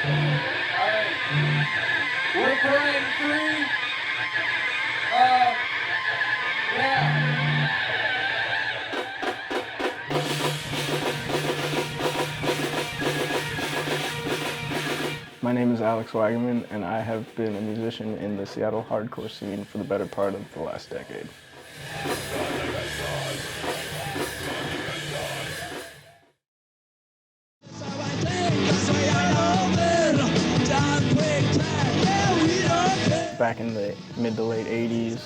We're playing three. Yeah. My name is Alex Wagaman, and I have been a musician in the Seattle hardcore scene for the better part of the last decade. Back in the mid to late 80s,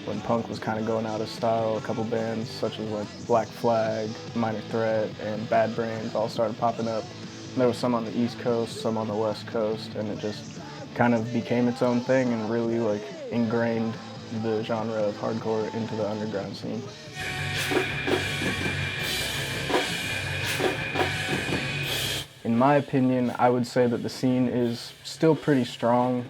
when punk was kind of going out of style, a couple bands such as like Black Flag, Minor Threat, and Bad Brains all started popping up. And there was some on the East Coast, some on the West Coast, and it just kind of became its own thing and really like ingrained the genre of hardcore into the underground scene. In my opinion, I would say that the scene is still pretty strong.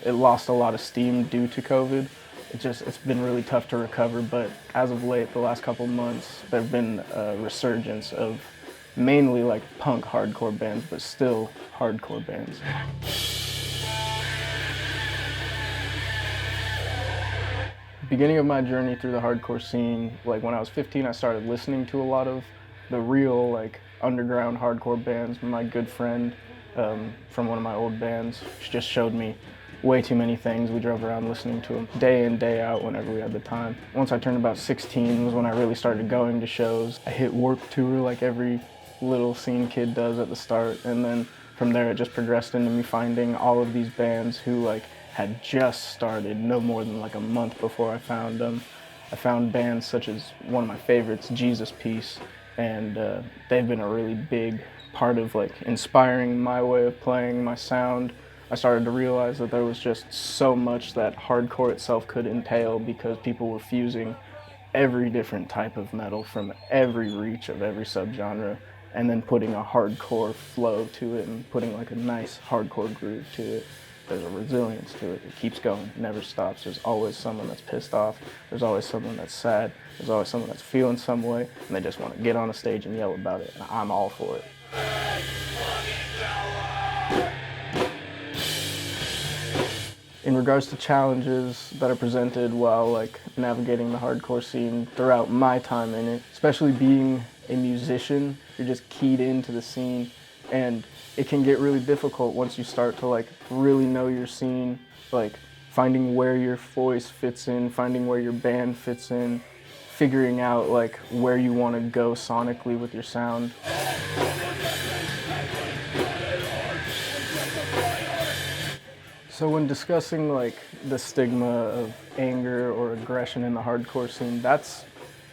It lost a lot of steam due to COVID. It's been really tough to recover, but as of late, the last couple months, there have been a resurgence of mainly like punk hardcore bands, but still hardcore bands. Beginning of my journey through the hardcore scene, like when I was 15, I started listening to a lot of the real like underground hardcore bands. My good friend from one of my old bands just showed me way too many things. We drove around listening to them day in, day out whenever we had the time. Once I turned about 16 was when I really started going to shows. I hit Warped Tour like every little scene kid does at the start, and then from there it just progressed into me finding all of these bands who like had just started no more than like a month before I found them. I found bands such as one of my favorites, Jesus Piece, and they've been a really big part of like inspiring my way of playing, my sound. I started to realize that there was just so much that hardcore itself could entail because people were fusing every different type of metal from every reach of every subgenre and then putting a hardcore flow to it and putting like a nice hardcore groove to it. There's a resilience to it. It keeps going, it never stops. There's always someone that's pissed off. There's always someone that's sad. There's always someone that's feeling some way and they just want to get on a stage and yell about it, and I'm all for it. In regards to challenges that are presented while like navigating the hardcore scene throughout my time in it, especially being a musician, you're just keyed into the scene, and it can get really difficult once you start to like really know your scene, like finding where your voice fits in, finding where your band fits in, figuring out like where you want to go sonically with your sound. So when discussing like the stigma of anger or aggression in the hardcore scene, that's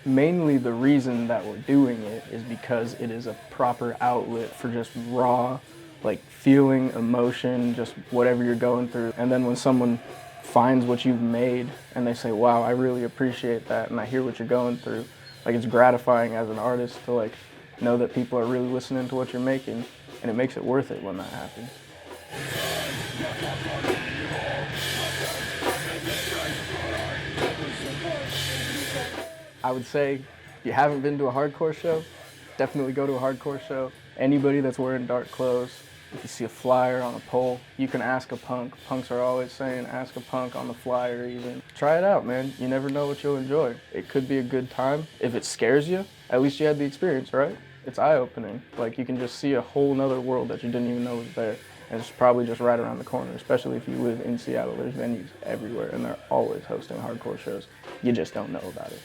mainly the reason that we're doing it, is because it is a proper outlet for just raw, like feeling, emotion, just whatever you're going through. And then when someone finds what you've made and they say, wow, I really appreciate that and I hear what you're going through, like it's gratifying as an artist to like know that people are really listening to what you're making, and it makes it worth it when that happens. I would say if you haven't been to a hardcore show, definitely go to a hardcore show. Anybody that's wearing dark clothes, if you see a flyer on a pole, you can ask a punk. Punks are always saying ask a punk on the flyer even. Try it out, man. You never know what you'll enjoy. It could be a good time. If it scares you, at least you had the experience, right? It's eye-opening. Like you can just see a whole nother world that you didn't even know was there. And it's probably just right around the corner, especially if you live in Seattle. There's venues everywhere and they're always hosting hardcore shows. You just don't know about it.